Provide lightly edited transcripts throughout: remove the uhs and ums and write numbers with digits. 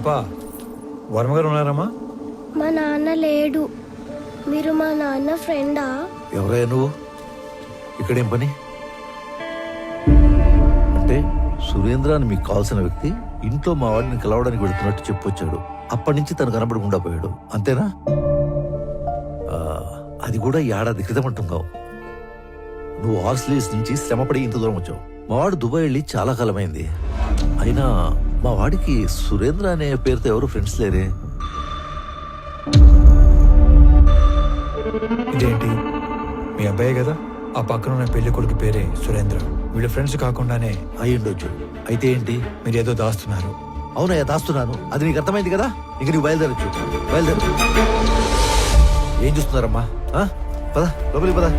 పాప వర్మ గారు ఉన్నారమ్మా? మా నాన్న లేడు. మీరు మా నాన్న ఫ్రెండా? ఎవరయ్యా నువ్వు? ఇక్కడేం పని? అంటే సురేంద్ర అని మీకు కావాల్సిన వ్యక్తి ఇంట్లో మా వాడిని కలవడానికి వెళుతున్నట్టు చెప్పొచ్చాడు. అప్పటి నుంచి తను కనబడకుండా పోయాడు, అంతేనా? అది కూడా ఏడాది క్రితం అంటున్నావు. నువ్వు ఆస్ట్రేలియా నుంచి శ్రమపడి ఇంత దూరం వచ్చావు. మా వాడు దుబాయ్ వెళ్ళి చాలా కాలమైంది. అయినా మా వాడికి సురేంద్ర అనే పేరుతో ఎవరు ఫ్రెండ్స్ లేరే. ఇదేంటి, మీ అబ్బాయే కదా? ఆ పక్కన ఉన్న పెళ్లి కొడుకు పేరే సురేంద్ర. వీళ్ళ ఫ్రెండ్స్ కాకుండానే అయ్యుండొచ్చు. అయితే ఏంటి? మీరు ఏదో దాస్తున్నారు. అవునయ్యా, దాస్తున్నాను. అది నీకు అర్థమైంది కదా. ఇంక నీకు బయలుదేరచ్చు. బయలుదేరు. ఏం చూస్తున్నారమ్మా? పద లోపలికి పద.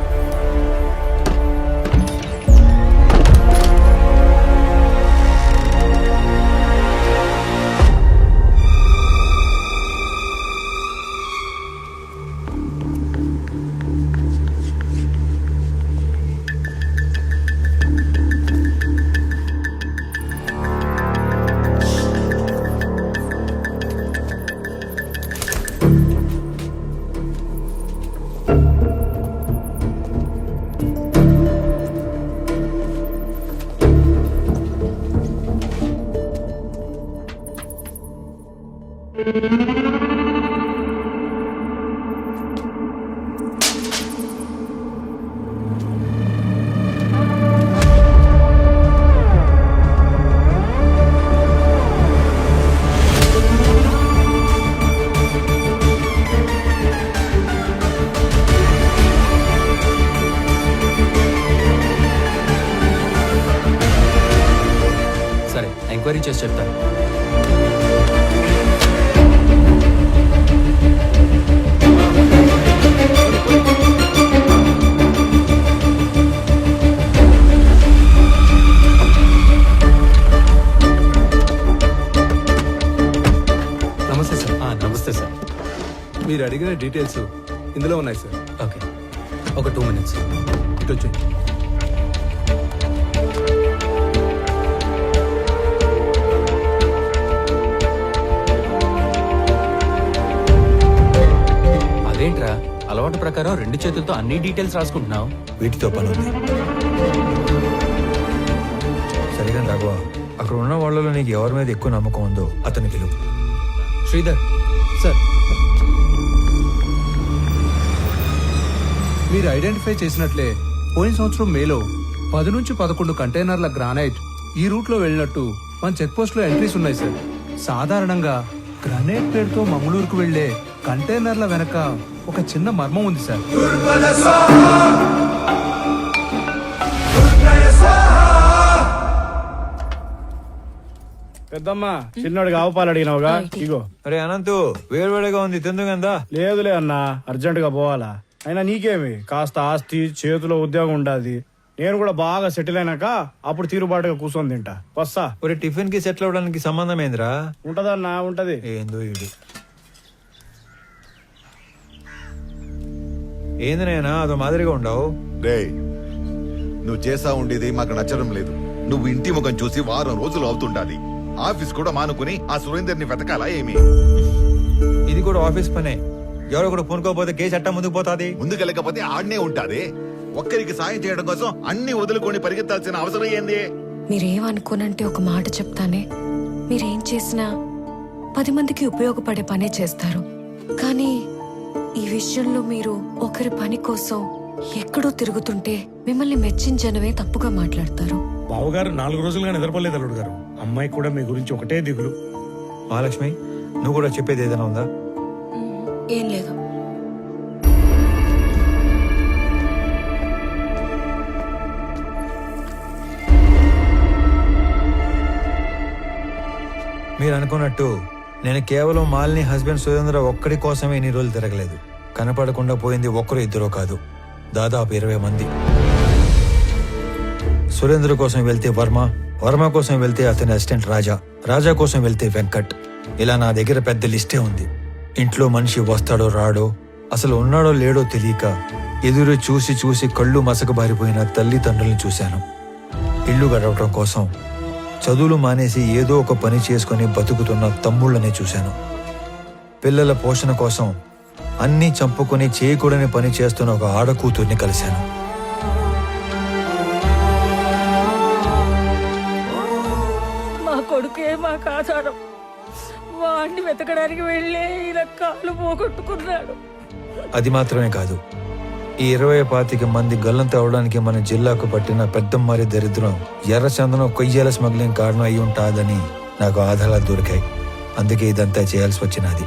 సరే, ఎంక్వైరీ చేసి చెప్తాను. నమస్తే సార్. నమస్తే సార్. మీరు అడిగిన డీటెయిల్స్ ఇందులో ఉన్నాయి సార్. ఓకే, ఒక 2 minutes. ఇటు వచ్చి అదేంట్రా, అలవాటు ప్రకారం 2 చేతులతో అన్ని డీటెయిల్స్ రాసుకుంటున్నావు? వీటితో పని ఉంది. సరిగా రాఘవ, అక్కడ ఉన్న వాళ్ళలో నీకు ఎవరి మీద ఎక్కువ నమ్మకం ఉందో అతను గెలుపు. శ్రీధర్ సార్, మీరు ఐడెంటిఫై చేసినట్లే పోయిన సంవత్సరం మేలో 10 నుంచి 11 కంటైనర్ల గ్రానైట్ ఈ రూట్ లో వెళ్ళినట్టు మన చెక్ పోస్ట్ లో ఎంట్రీస్ ఉన్నాయి సార్. సాధారణంగా గ్రానైట్ పేరుతో మంగళూరుకు వెళ్లే కంటైనర్ల వెనక ఒక చిన్న మర్మం ఉంది సార్. పెద్దమ్మ చిన్నోడికి ఆవు పాలు అడిగినావుగా, ఇగో. అరే అనంతు, వేడివేడిగా ఉంది, తిందుగందా? లేదులే అన్నా, అర్జెంట్ గా పోవాలా. అయినా నీకేమి, కాస్త ఆస్తి చేతిలో ఉద్యోగం ఉండాది. నేను కూడా బాగా సెటిల్ అయినాక అప్పుడు తీరుబాటుగా కూర్చొని తింటా. వస్తా. ఒరే, టిఫిన్ కి సెటిల్ అవడానికి సంబంధం ఏందిరా? ఉంటదన్నా, ఉంటది. ఏందో ఈడు. ఏంది నాయనా అదో మాదిరిగా ఉండవు? రే, నువ్వు చేసా ఉండేది మాకు నచ్చడం లేదు. నువ్వు ఇంటి ముఖం చూసి వారం రోజులు అవుతుండాలి. ఆఫీస్ కూడా మానుకుని ఆ సురేందర్ని వెతకాలా ఏమి? ఇది కూడా ఆఫీస్ పనే. ఎవరో కూడా పూనుకోపోతే కేసు అట్టా ముందుకు పోతాది. ముందుకెళ్ళకపోతే ఆడనే ఉంటాది. ఒక్కరికి సాయం చేయడం కోసం అన్ని వదులుకొని పరిగెత్తాల్సిన అవసరం ఏంది? మీరేమనుకోనంటే ఒక మాట చెప్తానే. మీరేం చేసినా 10 మందికి ఉపయోగపడే పనే చేస్తారు. కానీ ఈ విషయంలో మీరు ఒకరి పని కోసం ఎక్కడో తిరుగుతుంటే మిమ్మల్ని మెచ్చించనవే తప్పుగా మాట్లాడతారు. బావగారు 4 రోజులుగా నిద్రపోలేదు అల్లుడు గారు. అమ్మాయి కూడా మీ గురించి ఒకటే దిగులు. మహాలక్ష్మి, నువ్వు కూడా చెప్పేది ఏదైనా ఉందా? ఏం లేదు. మీరు అనుకున్నట్టు నేను కేవలం మాలిని హస్బెండ్ సురేంద్ర ఒక్కడి కోసమే ఇన్ని రోజులు తిరగలేదు. కనపడకుండా పోయింది ఒక్కరు ఇద్దరో కాదు, దాదాపు 20 మంది. సురేంద్ర కోసం వెళ్తే వర్మ, వర్మ కోసం వెళ్తే అతని అసిస్టెంట్ రాజా, రాజా కోసం వెళ్తే వెంకట్. ఇలా నా దగ్గర పెద్ద లిస్టే ఉంది. ఇంట్లో మనిషి వస్తాడో రాడో, అసలు ఉన్నాడో లేడో తెలియక ఎదురు చూసి చూసి కళ్ళు మసకబారిపోయిన తల్లిదండ్రుల్ని చూశాను. ఇల్లు గడవటం కోసం చదువులు మానేసి ఏదో ఒక పని చేసుకొని బతుకుతున్న తమ్ముళ్ళనే చూశాను. పిల్లల పోషణ కోసం అన్నీ చంపుకొని చేయకూడని పని చేస్తున్న ఒక ఆడకూతుర్ని కలిశాను. మా కొడుకే మాకు ఆధారం. వాడిని వెతకడానికి వెళ్ళే ఇలా కాలు పోగొట్టుకున్నాడు. అది మాత్రమే కాదు, ఈ 20-25 మంది గల్లంత అవడానికి మన జిల్లాకు పట్టిన పెద్దమ్మారి దరిద్రం ఎర్రచందనం కొయ్యేల స్మగ్లింగ్ కారణం అయి ఉంటాదని నాకు ఆధారాలు దొరికాయి. అందుకే ఇదంతా చేయాల్సి వచ్చినది.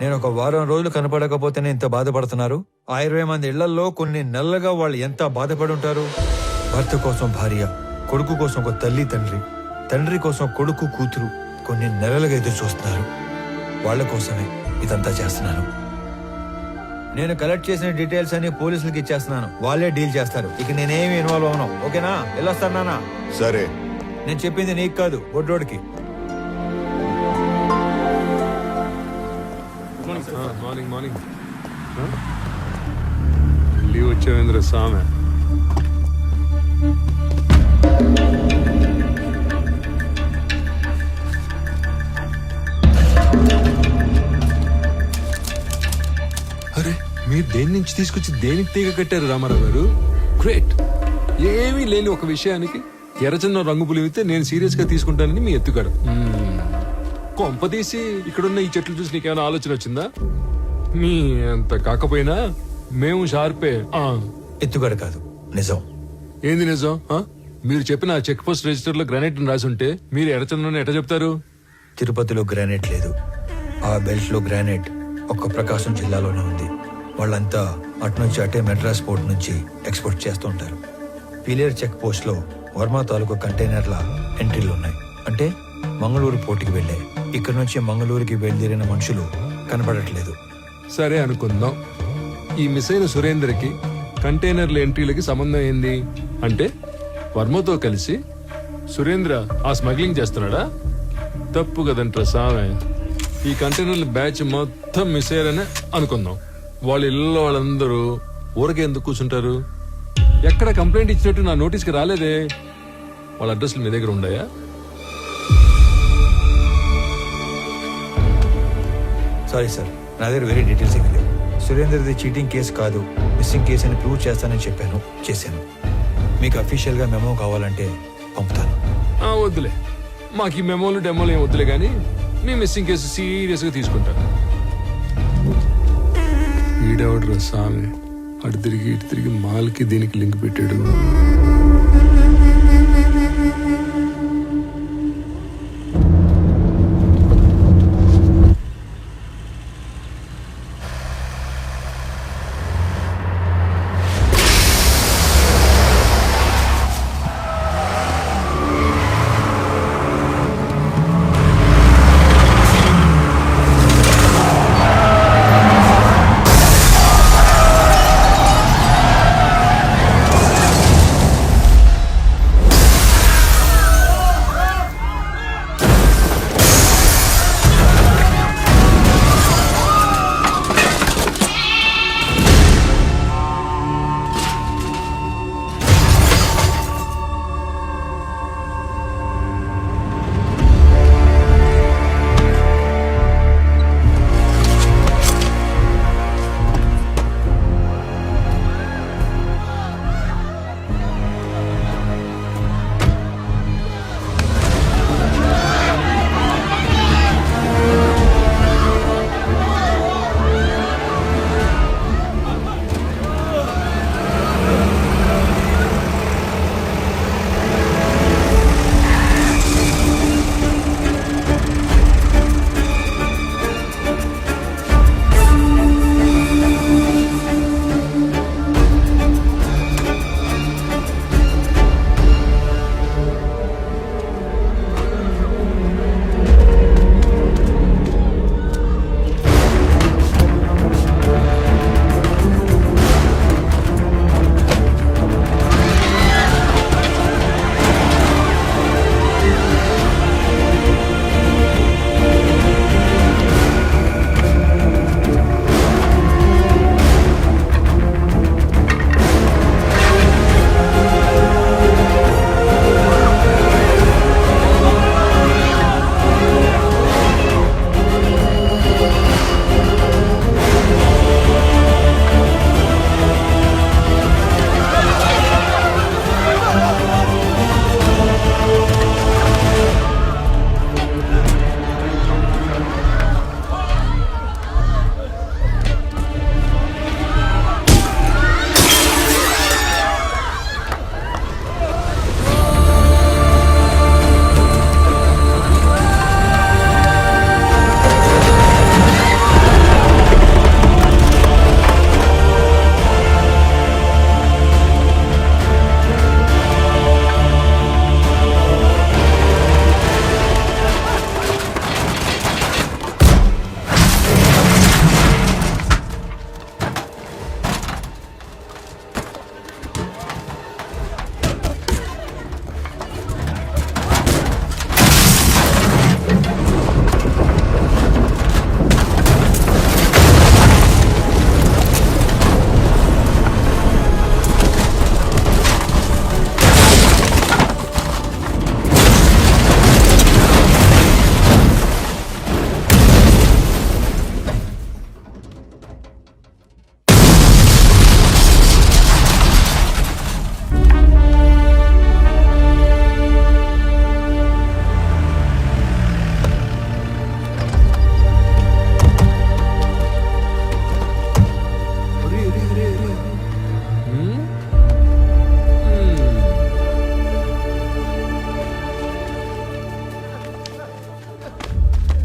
నేను ఒక వారం రోజులు కనపడకపోతేనే ఇంత బాధపడుతున్నారు. ఆ 20 మంది ఇళ్లలో కొన్ని నెలలుగా వాళ్ళు ఎంత బాధపడి ఉంటారు. భర్త కోసం భార్య, కొడుకు కోసం ఒక తల్లి తండ్రి, తండ్రి కోసం కొడుకు కూతురు కొన్ని నెలలుగా ఎదురు చూస్తున్నారు. వాళ్ళ కోసమే ఇదంతా చేస్తున్నాను. నేను కలెక్ట్ చేసిన డీటెయిల్స్ అన్ని పోలీసులకి ఇచ్చేస్తున్నాను. వాళ్ళే డీల్ చేస్తారు. ఇక నేనేమి ఇన్వాల్వ్ అవను. ఓకేనా? వెళ్ళొస్తాను నాన్న. సరే, నేను చెప్పింది నీకు కాదు, బొడ్డోడికి. మార్నింగ్ మార్నింగ్ లీవ్ వచ్చేవేంద్ర స్వామి. అరే, మీరు దేని నుంచి తీసుకొచ్చి దేనికి తీగ కట్టారు రామారావు గారు? గ్రేట్. ఏమీ లేని ఒక విషయానికి ఎర్రచందనం రంగు పులివితే నేను సీరియస్ గా తీసుకుంటానని మీ ఎత్తుగాడు. కొంపదీసి ఇక్కడున్న ఈ చెట్లు చూసి నీకేమైనా ఆలోచన వచ్చిందా? మీ అంత కాకపోయినా మేము షార్పే. ఎత్తుగడ కాదు, నిజం. ఏంది నిజం? మీరు చెప్పిన చెక్ పోస్ట్ రిజిస్టర్ లో గ్రానైట్ రాసి ఉంటే మీరు ఎర్రచందనం ఎట్లా చెప్తారు? తిరుపతిలో గ్రానైట్ లేదు. ఆ బెల్ట్ లో గ్రానైట్ ఒక్క ప్రకాశం జిల్లాలోనే ఉంది. వాళ్ళంతా అటునుంచి అటే మెడ్రాస్ పోర్ట్ నుంచి ఎక్స్పోర్ట్ చేస్తూ ఉంటారు. పీలేరు చెక్ పోస్ట్ లో వర్మ తాలూకు కంటైనర్ల ఎంట్రీలు ఉన్నాయి. అంటే మంగళూరు పోర్టుకి వెళ్ళాయి. ఇక్కడ నుంచి మంగళూరుకి బయలుదేరిన మనుషులు కనపడట్లేదు. సరే అనుకుందాం. ఈ మిస్ అయిన సురేందర్కి కంటైనర్ల ఎంట్రీలకి సంబంధం ఏంది? అంటే వర్మతో కలిసి సురేంద్ర ఆ స్మగ్లింగ్ చేస్తున్నాడా? తప్పు కదంట్రా సామె. ఈ కంటైనర్ల బ్యాచ్ మొత్తం మిస్ అయ్యారని అనుకుందాం. వాళ్ళ ఇళ్ళలో వాళ్ళందరూ ఊరకే ఎందుకు కూర్చుంటారు? ఎక్కడ కంప్లైంట్ ఇచ్చినట్టు నా నోటీస్కి రాలేదే. వాళ్ళ అడ్రస్లు మీ దగ్గర ఉన్నాయా? సారీ సార్, నా దగ్గర వేరే డీటెయిల్స్ ఏమీ లేవు. సురేందర్ది చీటింగ్ కేసు కాదు, మిస్సింగ్ కేసు అని ప్రూవ్ చేస్తానని చెప్పాను, చేశాను. మీకు అఫీషియల్ గా మెమో కావాలంటే పంపుతాను. వద్దులే, మాకు ఈ మెమోలు డెమోలు ఏం వద్దులే, కానీ మీ మిస్సింగ్ కేసు సీరియస్ గా తీసుకుంటాను. ఈడెవడ్రా స్వామి, అటు తిరిగి ఇటు తిరిగి మాల్కి దీనికి లింక్ పెట్టాడు.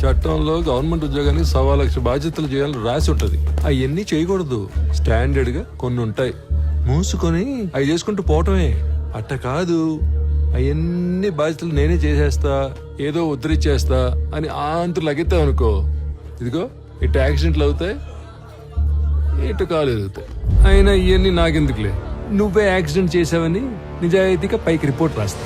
చట్టంలో గవర్నమెంట్ ఉద్యోగానికి 1,00,000 బాధ్యతలు చేయాలని రాసి ఉంటది. అవన్నీ చేయకూడదు. స్టాండర్డ్ గా కొన్ని ఉంటాయి. మూసుకొని అవి చేసుకుంటూ పోవటమే. అట్ట కాదు, అవన్నీ బాధ్యతలు నేనే చేసేస్తా, ఏదో ఉద్ధరించేస్తా అని ఆంతరు లగెత్తావు అనుకో, ఇదిగో ఇటు యాక్సిడెంట్లు అవుతాయి, ఇటు కాలు ఎదుగుతాయి. అయినా ఇవన్నీ నాకెందుకులే, నువ్వే యాక్సిడెంట్ చేసావని నిజాయితీగా పైకి రిపోర్ట్ రాస్తా.